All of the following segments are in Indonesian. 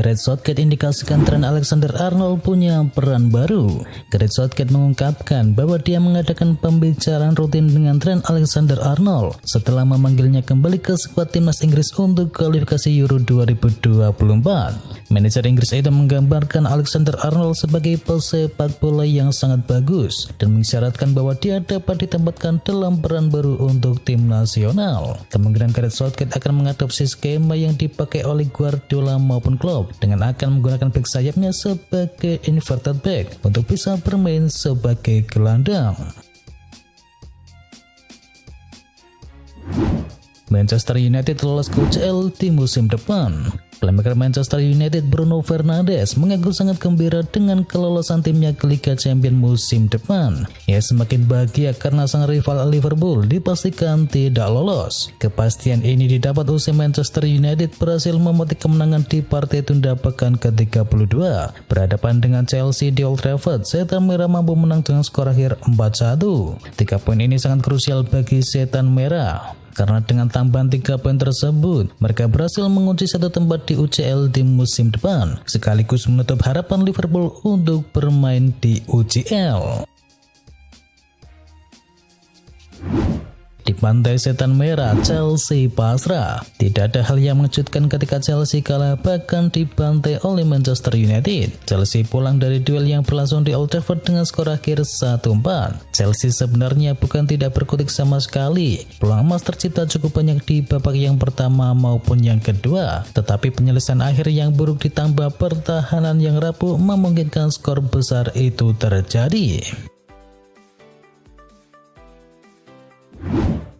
Gareth Southgate indikasikan Trent Alexander-Arnold punya peran baru. Gareth Southgate mengungkapkan bahwa dia mengadakan pembicaraan rutin dengan Trent Alexander-Arnold setelah memanggilnya kembali ke skuad timnas Inggris untuk kualifikasi Euro 2024. Manajer Inggris itu menggambarkan Alexander-Arnold sebagai pesepak bola yang sangat bagus dan mengisyaratkan bahwa dia dapat ditempatkan dalam peran baru untuk tim nasional. Kemungkinan Gareth Southgate akan mengadopsi skema yang dipakai oleh Guardiola maupun Klopp dengan akan menggunakan bek sayapnya sebagai inverted back untuk bisa bermain sebagai gelandang. Manchester United lolos ke UCL di musim depan. Playmaker Manchester United Bruno Fernandes mengaku sangat gembira dengan kelolosan timnya ke Liga Champions musim depan. Ia semakin bahagia karena sang rival Liverpool dipastikan tidak lolos. Kepastian ini didapat usai Manchester United berhasil memetik kemenangan di partai tunda pekan ke-32. Berhadapan dengan Chelsea di Old Trafford, Setan Merah mampu menang dengan skor akhir 4-1. 3 poin ini sangat krusial bagi Setan Merah, karena dengan tambahan 3 poin tersebut, mereka berhasil mengunci satu tempat di UCL di musim depan, sekaligus menutup harapan Liverpool untuk bermain di UCL. Di pantai Setan Merah, Chelsea pasrah. Tidak ada hal yang mengejutkan ketika Chelsea kalah bahkan dibantai oleh Manchester United. Chelsea pulang dari duel yang berlangsung di Old Trafford dengan skor akhir 1-4. Chelsea sebenarnya bukan tidak berkutik sama sekali. Peluang emas tercipta cukup banyak di babak yang pertama maupun yang kedua. Tetapi penyelesaian akhir yang buruk ditambah pertahanan yang rapuh memungkinkan skor besar itu terjadi.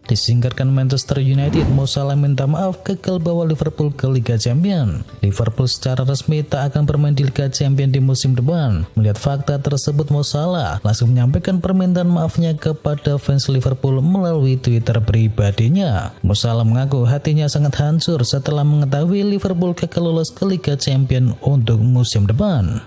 Disingkirkan Manchester United, Mo Salah minta maaf gagal bawa Liverpool ke Liga Champions. Liverpool secara resmi tak akan bermain di Liga Champions di musim depan. Melihat fakta tersebut, Mo Salah langsung menyampaikan permintaan maafnya kepada fans Liverpool melalui Twitter pribadinya. Mo Salah mengaku hatinya sangat hancur setelah mengetahui Liverpool gagal lolos ke Liga Champions untuk musim depan.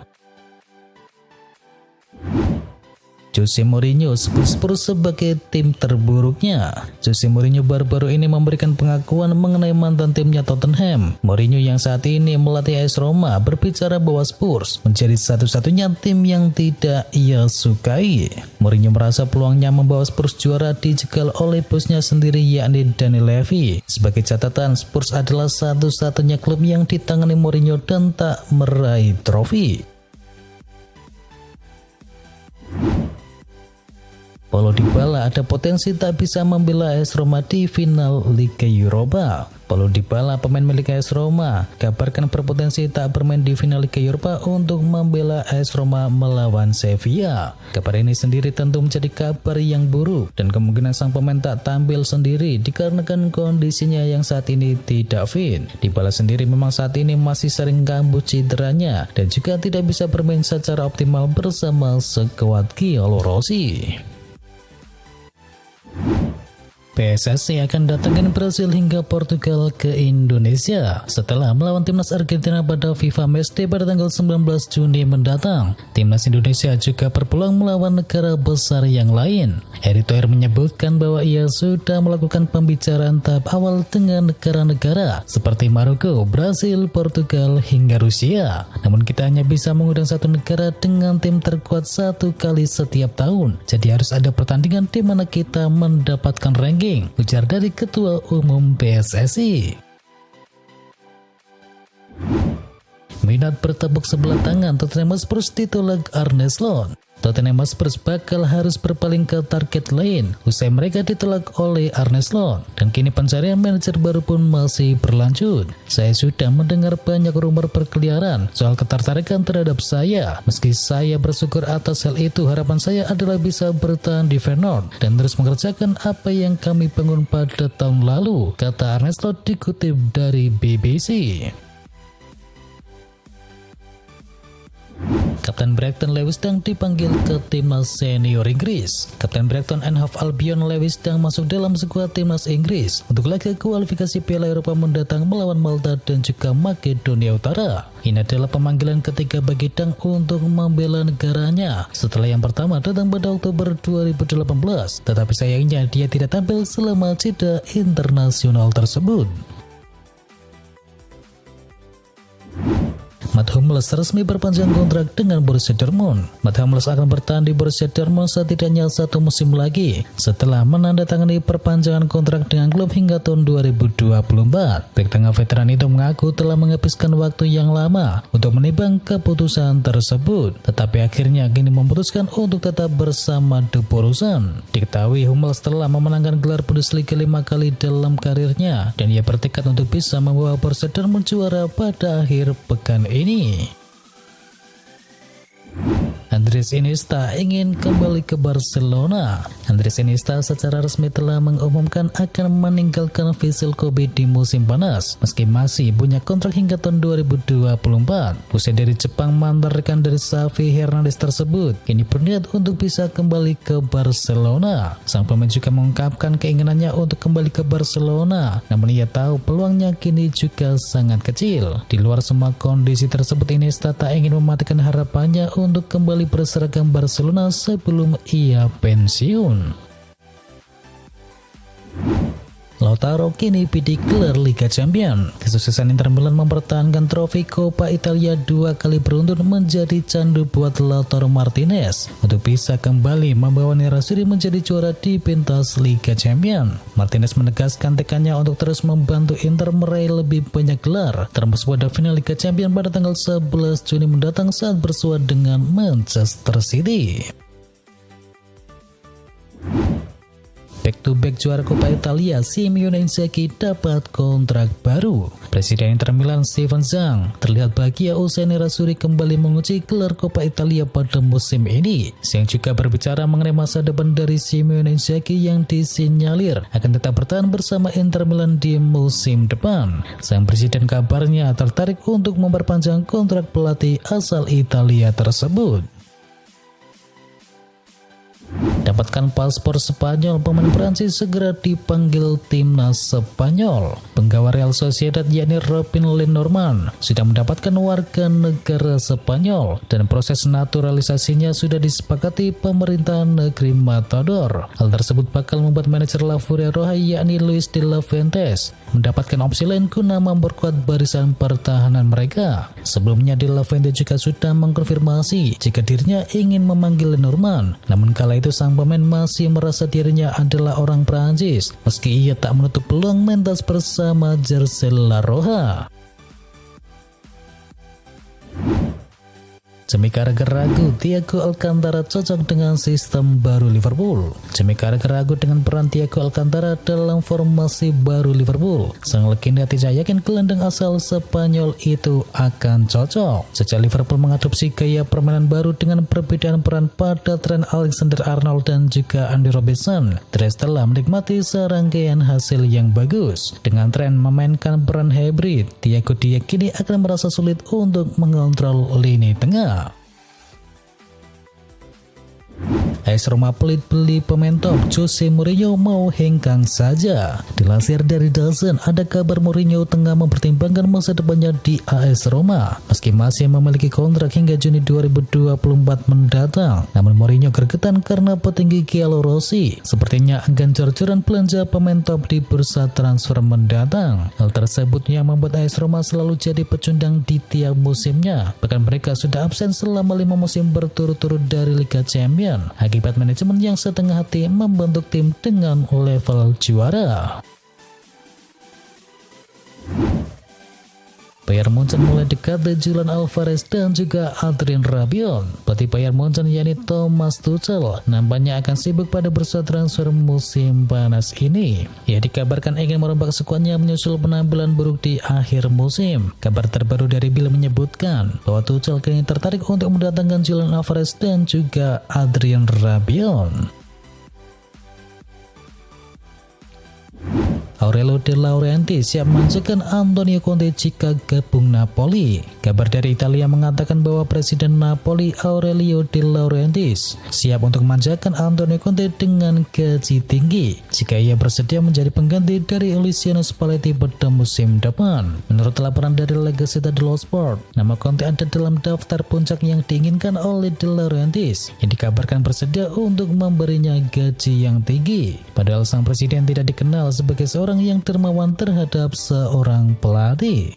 Jose Mourinho sebut Spurs sebagai tim terburuknya. Jose Mourinho baru-baru ini memberikan pengakuan mengenai mantan timnya Tottenham. Mourinho yang saat ini melatih AS Roma berbicara bahwa Spurs menjadi satu-satunya tim yang tidak ia sukai. Mourinho merasa peluangnya membawa Spurs juara dijegal oleh bosnya sendiri yakni Daniel Levy. Sebagai catatan, Spurs adalah satu-satunya klub yang ditangani Mourinho dan tak meraih trofi. Paulo Dybala ada potensi tak bisa membela AS Roma di final Liga Eropa. Paulo Dybala, pemain milik AS Roma, kabarkan berpotensi tak bermain di final Liga Eropa untuk membela AS Roma melawan Sevilla. Kabar ini sendiri tentu menjadi kabar yang buruk dan kemungkinan sang pemain tak tampil sendiri dikarenakan kondisinya yang saat ini tidak fit. Dybala sendiri memang saat ini masih sering kambuh cederanya dan juga tidak bisa bermain secara optimal bersama skuad Gianluigi Rossi. PSSI akan datangkan Brasil hingga Portugal ke Indonesia setelah melawan timnas Argentina pada FIFA Matchday pada tanggal 19 Juni mendatang. Timnas Indonesia juga berpeluang melawan negara besar yang lain. Erick Thohir menyebutkan bahwa ia sudah melakukan pembicaraan tahap awal dengan negara-negara seperti Maroko, Brasil, Portugal, hingga Rusia. Namun kita hanya bisa mengundang satu negara dengan tim terkuat satu kali setiap tahun. Jadi harus ada pertandingan di mana kita mendapatkan ranking, ujar dari Ketua Umum PSSI. Minat bertepuk sebelah tangan Tottenham Hotspur ditolak Arne Slot. Tottenham Hotspur bakal harus berpaling ke target lain usai mereka ditolak oleh Arne Slot, dan kini pencarian manajer baru pun masih berlanjut. Saya sudah mendengar banyak rumor berkeliaran soal ketertarikan terhadap saya. Meski saya bersyukur atas hal itu, harapan saya adalah bisa bertahan di Feyenoord dan terus mengerjakan apa yang kami bangun pada tahun lalu, kata Arne Slot dikutip dari BBC. Kapten Brighton Lewis Dunk dipanggil ke timnas senior Inggris. Kapten Brighton and Hove Albion Lewis Dunk masuk dalam skuad timnas Inggris untuk laga kualifikasi Piala Eropa mendatang melawan Malta dan juga Makedonia Utara. Ini adalah pemanggilan ketiga bagi Dunk untuk membela negaranya setelah yang pertama datang pada Oktober 2018, tetapi sayangnya dia tidak tampil selama jeda internasional tersebut. Mats Hummels resmi berpanjang kontrak dengan Borussia Dortmund. Mats Hummels akan bertahan di Borussia Dortmund setidaknya 1 musim lagi setelah menandatangani perpanjangan kontrak dengan klub hingga tahun 2024. Bek tengah veteran itu mengaku telah menghabiskan waktu yang lama untuk menimbang keputusan tersebut, tetapi akhirnya kini memutuskan untuk tetap bersama The Borussia. Diketahui Hummels telah memenangkan gelar Bundesliga 5 kali dalam karirnya dan ia bertekad untuk bisa membawa Borussia Dortmund juara pada akhir pekan ini. Andres Iniesta ingin kembali ke Barcelona. Andres Iniesta secara resmi telah mengumumkan akan meninggalkan Vissel Kobe di musim panas meski masih punya kontrak hingga tahun 2024. Usia dari Jepang mantan rekan dari Xavi Hernandez tersebut kini berniat untuk bisa kembali ke Barcelona. Sang pemain juga mengungkapkan keinginannya untuk kembali ke Barcelona, namun ia tahu peluangnya kini juga sangat kecil. Di luar semua kondisi tersebut, Iniesta tak ingin mematikan harapannya untuk kembali berseragam Barcelona sebelum ia pensiun. Lautaro kini bidik gelar Liga Champions. Kesuksesan Inter Milan mempertahankan trofi Coppa Italia 2 kali beruntun menjadi candu buat Lautaro Martinez untuk bisa kembali membawa Nerazzurri menjadi juara di pentas Liga Champions. Martinez menegaskan tekadnya untuk terus membantu Inter meraih lebih banyak gelar, termasuk pada final Liga Champions pada tanggal 11 Juni mendatang saat bersua dengan Manchester City. Back-to-back juara Coppa Italia, Simone Inzaghi dapat kontrak baru. Presiden Inter Milan Steven Zhang terlihat bahagia usai Nerazzurri kembali mengunci gelar Coppa Italia pada musim ini. Zhang juga berbicara mengenai masa depan dari Simone Inzaghi yang disinyalir akan tetap bertahan bersama Inter Milan di musim depan. Sang presiden kabarnya tertarik untuk memperpanjang kontrak pelatih asal Italia tersebut. Dapatkan paspor Spanyol, pemain Prancis segera dipanggil timnas Spanyol. Penggawa Real Sociedad yakni Robin Lenormand sudah mendapatkan warga negara Spanyol dan proses naturalisasinya sudah disepakati pemerintah negeri Matador. Hal tersebut bakal membuat manajer La Furia Roja yakni Luis de la Fuentes mendapatkan opsi lain guna memperkuat barisan pertahanan mereka. Sebelumnya de la Fuente juga sudah mengkonfirmasi jika dirinya ingin memanggil Lenormand, namun kala itu sang pemain masih merasa dirinya adalah orang Prancis meski ia tak menutup peluang mentas bersama jersey La Roja. Jamie Carragher ragu Thiago Alcantara cocok dengan sistem baru Liverpool. Jamie Carragher ragu dengan peran Thiago Alcantara dalam formasi baru Liverpool. Sang legenda tidak yakin gelandang asal Spanyol itu akan cocok. Sejak Liverpool mengadopsi gaya permainan baru dengan perbedaan peran pada Trent Alexander-Arnold dan juga Andy Robertson, Trent telah menikmati serangkaian hasil yang bagus. Dengan Trent memainkan peran hybrid, Thiago diyakini akan merasa sulit untuk mengontrol lini tengah. AS Roma pelit beli pemain top, Jose Mourinho mau hengkang saja. Dilansir dari DAZN, ada kabar Mourinho tengah mempertimbangkan masa depannya di AS Roma meski masih memiliki kontrak hingga Juni 2024 mendatang. Namun Mourinho gregetan karena petinggi Gianluigi Rossi sepertinya akan jor-joran belanja pemain top di bursa transfer mendatang. Hal tersebut yang membuat AS Roma selalu jadi pecundang di tiap musimnya. Bahkan mereka sudah absen selama 5 musim berturut-turut dari Liga Champions akibat manajemen yang setengah hati membentuk tim dengan level juara. Bayern Munchen mulai dekat dengan Julian Alvarez dan juga Adrien Rabiot. Pelatih Bayern Munchen yakni Thomas Tuchel nampaknya akan sibuk pada bursa transfer musim panas ini. Ia dikabarkan ingin merombak skuadnya menyusul penampilan buruk di akhir musim. Kabar terbaru dari Bill menyebutkan bahwa Tuchel kini tertarik untuk mendatangkan Julian Alvarez dan juga Adrien Rabiot. Aurelio De Laurentiis siap memanjakan Antonio Conte jika gabung Napoli. Kabar dari Italia mengatakan bahwa Presiden Napoli Aurelio De Laurentiis siap untuk memanjakan Antonio Conte dengan gaji tinggi jika ia bersedia menjadi pengganti dari Luciano Spalletti pada musim depan. Menurut laporan dari La Gazzetta dello Sport, nama Conte ada dalam daftar puncak yang diinginkan oleh De Laurentiis yang dikabarkan bersedia untuk memberinya gaji yang tinggi. Padahal sang presiden tidak dikenal sebagai seorang yang dermawan terhadap seorang pelatih.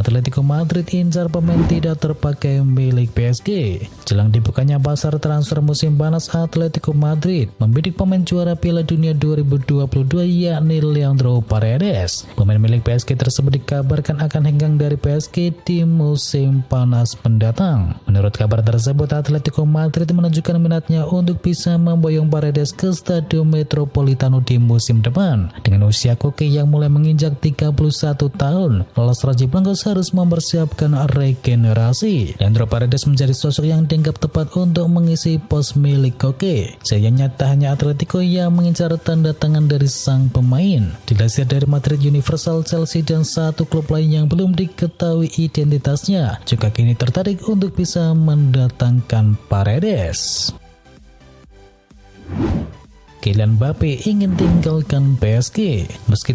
Atletico Madrid incar pemain tidak terpakai milik PSG. Jelang dibukanya pasar transfer musim panas, Atletico Madrid membidik pemain juara Piala Dunia 2022 yakni Leandro Paredes. Pemain milik PSG tersebut dikabarkan akan hengkang dari PSG di musim panas mendatang. Menurut kabar tersebut, Atletico Madrid menunjukkan minatnya untuk bisa memboyong Paredes ke Stadion Metropolitano di musim depan. Dengan usia Koke yang mulai menginjak 31 tahun, Los Rojiblancos harus mempersiapkan regenerasi. Leandro Paredes menjadi sosok yang dianggap tepat untuk mengisi pos milik Koke. Sayangnya tak hanya Atletico yang mengincar tanda tangan dari sang pemain. Dilansir dari Madrid Universal, Chelsea dan satu klub lain yang belum diketahui identitasnya juga kini tertarik untuk bisa mendatangkan Paredes. Kylian Mbappe ingin tinggalkan PSG meski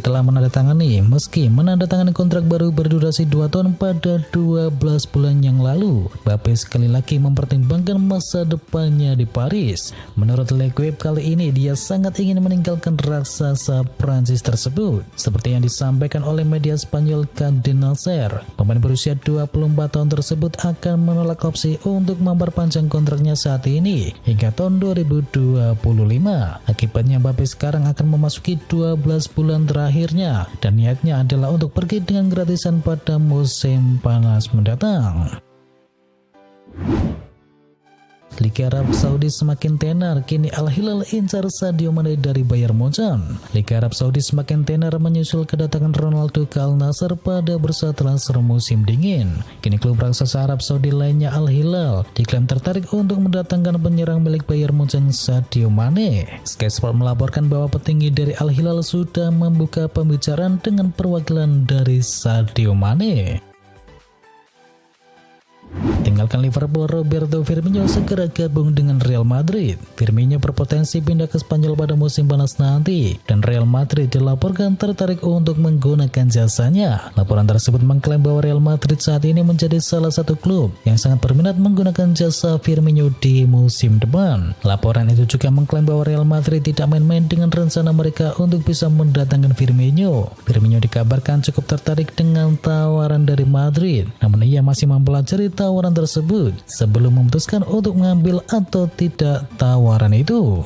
menandatangani kontrak baru berdurasi 2 tahun pada 12 bulan yang lalu. Mbappe sekali lagi mempertimbangkan masa depannya di Paris. Menurut L'Equipe, kali ini dia sangat ingin meninggalkan raksasa Prancis tersebut. Seperti yang disampaikan oleh media Spanyol Cadena Ser, pemain berusia 24 tahun tersebut akan menolak opsi untuk memperpanjang kontraknya saat ini hingga tahun 2025. Akibatnya Mbappe sekarang akan memasuki 12 bulan terakhirnya dan niatnya adalah untuk pergi dengan gratisan pada musim panas mendatang. Liga Arab Saudi semakin tenar, kini Al Hilal incar Sadio Mane dari Bayern Munchen. Liga Arab Saudi semakin tenar menyusul kedatangan Ronaldo ke Al Nassr pada bursa transfer musim dingin. Kini klub raksasa Arab Saudi lainnya Al Hilal diklaim tertarik untuk mendatangkan penyerang milik Bayern Munchen Sadio Mane. Sky Sport melaporkan bahwa petinggi dari Al Hilal sudah membuka pembicaraan dengan perwakilan dari Sadio Mane. Tinggalkan Liverpool, Roberto Firmino segera gabung dengan Real Madrid. Firmino berpotensi pindah ke Spanyol pada musim panas nanti dan Real Madrid dilaporkan tertarik untuk menggunakan jasanya. Laporan tersebut mengklaim bahwa Real Madrid saat ini menjadi salah satu klub yang sangat berminat menggunakan jasa Firmino di musim depan. Laporan itu juga mengklaim bahwa Real Madrid tidak main-main dengan rencana mereka untuk bisa mendatangkan Firmino. Firmino dikabarkan cukup tertarik dengan tawaran dari Madrid, namun ia masih mempelajari tawaran tersebut sebelum memutuskan untuk mengambil atau tidak tawaran itu.